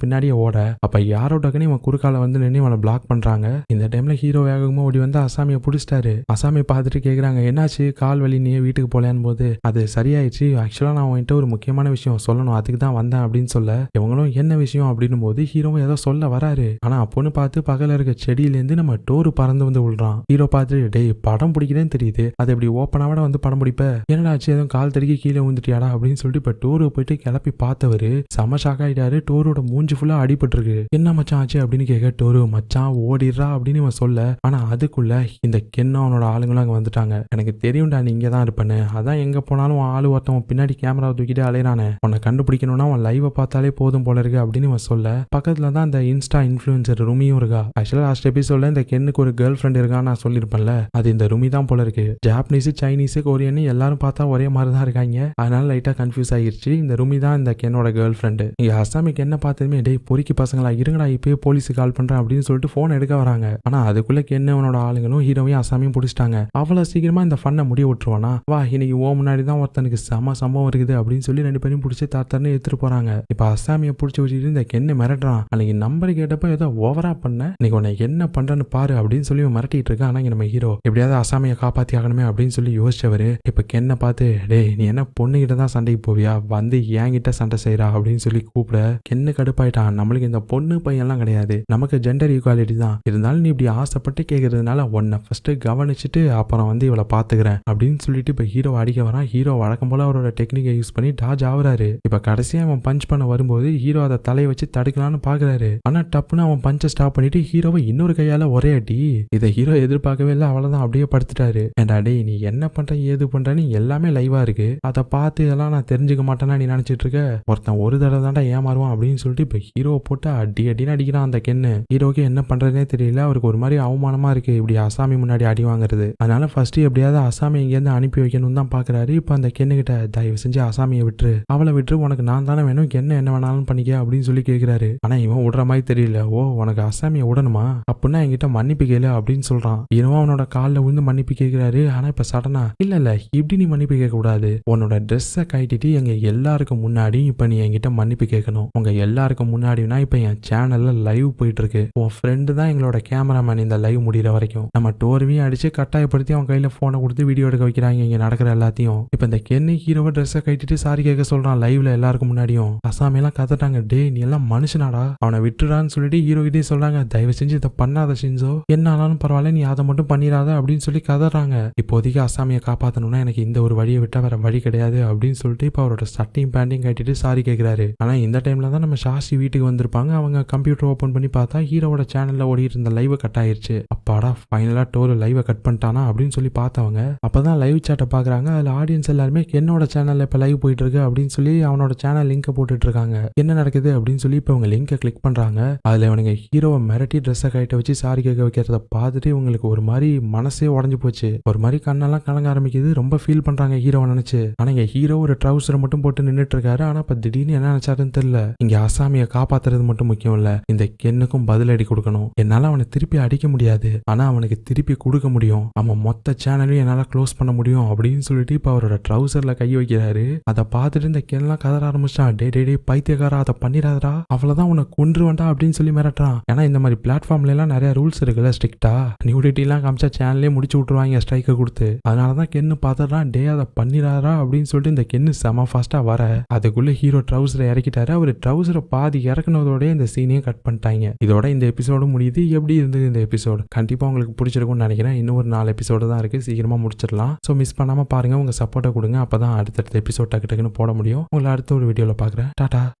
பின்னாடியே ஓட, அப்ப யாரோ டக்குன்னு இவன் குறுக்கால வந்து நின்று இவனை பிளாக் பண்றாங்க. இந்த டைம்ல ஹீரோ வேகமா ஓடி வந்து அசாமியை பிடிச்சிட்டாரு. அசாமியை பார்த்துட்டு கேக்குறாங்க, என்னாச்சு கால் வலி நீ வீட்டுக்கு போலான்னு போது, அது சரியாயிடுச்சு, ஆக்சுவலா நான் உன்கிட்ட ஒரு முக்கியமான விஷயம் சொல்லணும் அதுக்கு தான் வந்தேன் அப்படின்னு சொல்ல, இவங்களும் என்ன விஷயம் அப்படின்னு போது ஹீரோவும் ஏதோ சொல்ல வராரு. ஆனா அப்போன்னு பார்த்து பக்கத்துல இருக்க செடியிலேருந்து நம்ம டோரு பறந்து வந்து விழுறான். ஹீரோ பார்த்துட்டு, டேய் படம் பிடிக்கிறேன்னு தெரியுது, அது எப்படி ஓப்பனாவோட வந்து படம் பிடிப்ப, என்னடாச்சு எதுவும் கால் தடுக்கி கீழே விழுந்துட்டியாடா அப்படின்னு சொல்லிட்டு இப்ப டோரு போயிட்டு கிளப்பி பார்த்தவரு செம ஷாக் ஆயிட்டாரு. டோரோட மூஞ்சி ஃபுல்லா அடிபட்டு இருக்கு. என்ன மச்சான் ஆச்சு அப்படின்னு கேட்க, டோரு மச்சான் ஓடிடுறா அப்படின்னு இவன் சொல்ல, ஆனா அதுக்குள்ள இந்த கென்னும் அவனோட ஆளுங்களும் அங்க வந்துட்டாங்க. எனக்கு தெரியும்டா நீ இங்க தான் இருப்பேன்னு, அதான் எங்க போனாலும் ஆளு ஒருத்தவன் பின்னாடி கேமரா தூக்கிட்டு அலையறானே, உன்னை கண்டுபிடிக்கணும்னா அவன் லைவ பார்த்தாலே போதும் போல இருக்கு அப்படின்னு இவன் சொல்ல, பக்கத்துல தான் அந்த இன்ஸ்டா இன்ஃபுளுசர் ருமியும் இருக்கா. ஆக்சுவலா லாஸ்ட் எபிசோட்ல இந்த கென்னுக்கு ஒரு கேர்ள் ஃப்ரெண்ட் இருக்கான்னு நான் சொல்லியிருப்பேன்ல, அது இந்த ருமி தான் போல இருக்கு. ஜாப்பனீஸ் சைனீஸ் கொரியன் எல்லாரும் பார்த்தா ஒரே மாதிரி தான் இருக்காங்க, அதனால லைட்டா கன்ஃபியூஸ் ஆகிருச்சு. இந்த ருமி தான் இந்த கென்னோட கேர்ள் ஃப்ரெண்டு. இங்க அசாமிக்கு என்ன பார்த்து பார்த்ததுமே டேய் பொறுக்கி பசங்களா இருங்கடா இப்பயே போலீஸுக்கு கால் பண்றேன் அப்படின்னு சொல்லிட்டு போன் எடுக்க வராங்க. ஆனா அதுக்குள்ள கென்னு அவனோட ஆளுங்களும் ஹீரோவையும் அசாமியும் பிடிச்சிட்டாங்க. அவ்வளவு சீக்கிரமா இந்த ஃபன்னை முடிய விட்டுருவானா? வா இன்னைக்கு ஓ முன்னாடி தான் ஒருத்தனுக்கு செம சம்பவம் இருக்குது அப்படின்னு சொல்லி 2 பேரும் பிடிச்சி தாத்தர்னு எடுத்துட்டு போறாங்க. இப்ப அசாமியை பிடிச்சி வச்சுட்டு இந்த கென்னு மிரட்டுறான். அன்னைக்கு நம்பர் கேட்டப்ப ஏதோ ஓவரா பண்ண, இன்னைக்கு உன்னை என்ன பண்றன்னு பாரு அப்படின்னு சொல்லி மிரட்டிட்டு இருக்கான். ஆனா நம்ம ஹீரோ எப்படியாவது அசாமியை காப்பாத்தி ஆகணுமே அப்படின்னு சொல்லி யோசிச்சவரு இப்ப கென்னை பார்த்து டேய் நீ என்ன பொண்ணுகிட்ட தான் சண்டைக்கு போவியா, வந்து என்கிட்ட சண்டை செய்யறா அப்படின்னு சொல்லி கூப்பிட கென்னு கடுப்பாயிட்டான். நம்மளுக்கு இந்த பொண்ணு பையன்லாம் கிடையாது, நமக்கு ஜெண்டர் ஈக்குவாலிட்டி தான், இருந்தாலும் நீ இப்படி ஆசைப்பட்டு கேட்கறதுனால உன்னை ஃபர்ஸ்ட் கவனிச்சுட்டு அப்புறம் வந்து இவளை பாத்துக்கிறேன் அப்படின்னு சொல்லிட்டு இப்ப ஹீரோ அடிக்க வரான். ஹீரோ வழக்கம் போல அவரோட டெக்னிக்கை யூஸ் பண்ணி டாஜ் ஆகுறாரு. இப்ப கடைசியா அவன் பஞ்ச் பண்ண வரும்போது ஹீரோ அதை தலையை வச்சு தடுக்கலான்னு பாக்குறாரு. ஆனா டப்புன்னு அவன் பஞ்சை ஸ்டாப் பண்ணிட்டு ஹீரோவை இன்னொரு கையால ஒரே அடி. இதை ஹீரோ எதிர்பார்க்கவே இல்லை, அவ்வளவுதான் அப்படியே படுத்துட்டாரு. ஏண்டா டேய் நீ என்ன பண்ற ஏது பண்றன்னு எல்லாமே லைவா இருக்கு, அதை பார்த்து இதெல்லாம் நான் தெரிஞ்சுக்க மாட்டேன்னா நீ நினைச்சிட்டு இருக்க, ஒருத்தன் ஒரு தடவை தாண்டா ஏமாறுவான் அப்படின்னு சொல்லிட்டு இப்ப ஹீரோவை போட்டு அடி அடின்னு அடிக்கிறான் அந்த கென்னு. ஹீரோக்கு என்ன பண்றதுனே தெரியல, அவருக்கு ஒரு மாதிரி அவமானமா இருக்கு இப்படி அசாமி முன்னாடி அடி வாங்குறது. அதனால ஃபர்ஸ்ட் எப்படியாவது அசாமி இங்கேருந்து அனுப்பி வைக்கணும் தான் பாக்குறாரு. இப்ப அந்த கென்னு கிட்ட தயவு செஞ்சு அசாமியை விட்டுரு, அவளை விட்டுரு, உனக்கு நான் தானே வேணும், என்ன வேணாலும் பண்ணிக்க அப்படின்னு சொல்லி கேட்கிறாரு. ஆனா இவன் விடுற மாதிரி தெரியல. ஓ உனக்கு அசாமியை விடணுமா, அப்படின்னா என்கிட்ட மன்னிப்பு கேளு அப்படின்னு சொல்றான். இவன் அவனோட காலில் விழுந்து மன்னிப்பு கேட்கிறாரு. ஆனா இப்ப சடனா இல்ல இப்படி நீ மன்னிப்பு கேட்க கூடாது, உன்னோட ட்ரெஸ்ஸை கட்டிட்டு எங்க எல்லாருக்கும் முன்னாடி இப்ப நீ என்கிட்ட மன்னிப்பு கேட்கணும். உங்க எல்லாருக்கும் முன்னாடினா இப்ப என் சேனல்ல லைவ் போயிட்டு இருக்கு, உன் ஃப்ரெண்டு தான் எங்களோட கேமராமேன் இந்த லைவ் முடிகிற வரைக்கும், நம்ம டோர்வையும் அடிச்சு கட்டாயப்படுத்தி அவன் கையில போனை கொடுத்து வீடியோ எடுக்க வைக்கிறாங்க இங்க நடக்கிற எல்லாத்தையும். இப்ப இந்த கென்னு ஹீரோவை ட்ரெஸ்ஸை கட்டிட்டு சாரி கேட்க சொல்றான் லைவ்ல எல்லாருக்கும் முன்னாடியும். அசாமி எல்லாம் கத்துட்டாங்க, டே நீ எல்லாம் மனுஷனாடா, அவனை விட்டுறான்னு சொல்லிட்டு ஹீரோ கிட்டே சொல்றாங்க தயவு செஞ்சு இதை பண்ணாத ஷின்சோ, என்ன ஆனாலும் பரவாயில்ல நீ அதை மட்டும் பண்ணிடாத அப்படின்னு சொல்லி கதறாங்க. இப்போதைக்கு அசாமியை காப்பாத்தணும்னா எனக்கு இந்த ஒரு வழியை விட்டா வேற வழி கிடையாது அப்படின்னு சொல்லிட்டு இப்ப அவரோட சட்டையும் பேண்டையும் கட்டிட்டு சாரி கேட்கிறாரு. ஆனா இந்த டைம்ல தான் நம்ம ஷாஷி வீட்டுக்கு வந்திருப்பாங்க. அவங்க கம்ப்யூட்டர் ஓபன் பண்ணி பார்த்தா ஹீரோவோட சேனல்ல ஓடிட்டு இருந்த லைவ் கட் ஆயிருச்சு. அப்பாடா ஃபைனலா டோர் லைவ் கட் பண்ணிட்டானா அப்படின்னு சொல்லி பார்த்தவங்க அப்பதான் லைவ் சாட்டை பாக்குறாங்க. அதுல ஆடியன்ஸ் எல்லாருமே என்னோட சேனல்ல இப்ப லைவ் போயிட்டு இருக்கு அப்படின்னு சொல்லி அவனோட சேனல் லிங்கை போட்டுட்டு இருக்காங்க. என்ன நடக்குது அப்படின்னு சொல்லி இப்ப அவங்க லிங்கை கிளிக் பண்றாங்க. அதுல இவனுங்க ஹீரோவை மிரட்டி ட்ரெஸ்ஸை கைட்ட வச்சு சாரி கேட்க வைக்கிறத பார்த்துட்டு இவங்களுக்கு ஒரு மாதிரி மனசே உடஞ்சு போச்சு. ஒரு மாதிரி கண்ணெல்லாம் கலங்க ஆரம்பிக்குது. ரொம்ப ஃபீல் பண்றாங்க ஹீரோவை நினைச்சு. ஆனா இங்க ஹீரோ ஒரு ட்ரவுசரை மட்டும் போட்டு நின்றுட்டு இருக்காரு. ஆனா இப்ப திடீர்னு என்ன நினைச்சாருன்னு தெரியல. இங்க அசாமியை காப்பாத்துறது மட்டும் முக்கியம் இல்ல, இந்த கென்னுக்கும் பதிலடி கொடுக்கணும். என்னால அவனை திருப்பி அடிக்க முடியாது, ஆனா அவனுக்கு திருப்பி கொடுக்க முடியும். அவன் மொத்த சேனலையும் என்னால க்ளோஸ் பண்ண முடியும் அப்படின்னு சொல்லிட்டு இப்ப அவரோட ட்ரவுசர்ல கை வைக்கிறாரு. அதை பார்த்துட்டு இந்த கென்லாம் கதற ஆரம்பிச்சான். டே பைத்தியக்காரா அதை பண்ணிடாதடா, அவ்வளவுதான் உனக்கு கொன்றுவண்டா அப்படின்னு சொல்லி மிரட்டுறான். ஏன்னா இந்த மாதிரி பிளாட்ஃபார்ம்ல எல்லாம் நிறைய ரூல்ஸ் இருக்குல்ல ஸ்ட்ரிக்டா, நியூடிட்டி எல்லாம் காமிச்சா சேனலே முடிச்சு விட்டுருவாங்க ஸ்ட்ரைக்கை கொடுத்து. அதனாலதான் கென்னு பார்த்துறான், டே அதை பண்ணிடாதா அப்படின்னு சொல்லிட்டு இந்த கென்னு செம ஃபாஸ்டா வர அதுக்குள்ள ஹீரோ ட்ரவுசரை இறக்கிட்டாரு. அவர் ட்ரவுசரை பாதி இறக்குனதோட இந்த சீனையும் கட் பண்ணிட்டாங்க. இதோட இந்த எபிசோடு முடியுது. எப்படி இருந்தது இந்த எபிசோடு? கண்டிப்பா உங்களுக்கு பிடிச்சிருக்கும்னு நினைக்கிறேன். இன்னும் ஒரு 4 எபிசோடு தான் இருக்கு, சீக்கிரமா முடிச்சிடலாம். ஸோ மிஸ் பண்ணாம பாருங்க, உங்க சப்போர்ட்டை கொடுங்க, அப்பதான் அடுத்தடுத்த எபிசோட் டக்கு டக்குன்னு போட முடியும். உங்களை அடுத்த ஒரு வீடியோல பாக்குறேன். டாடா.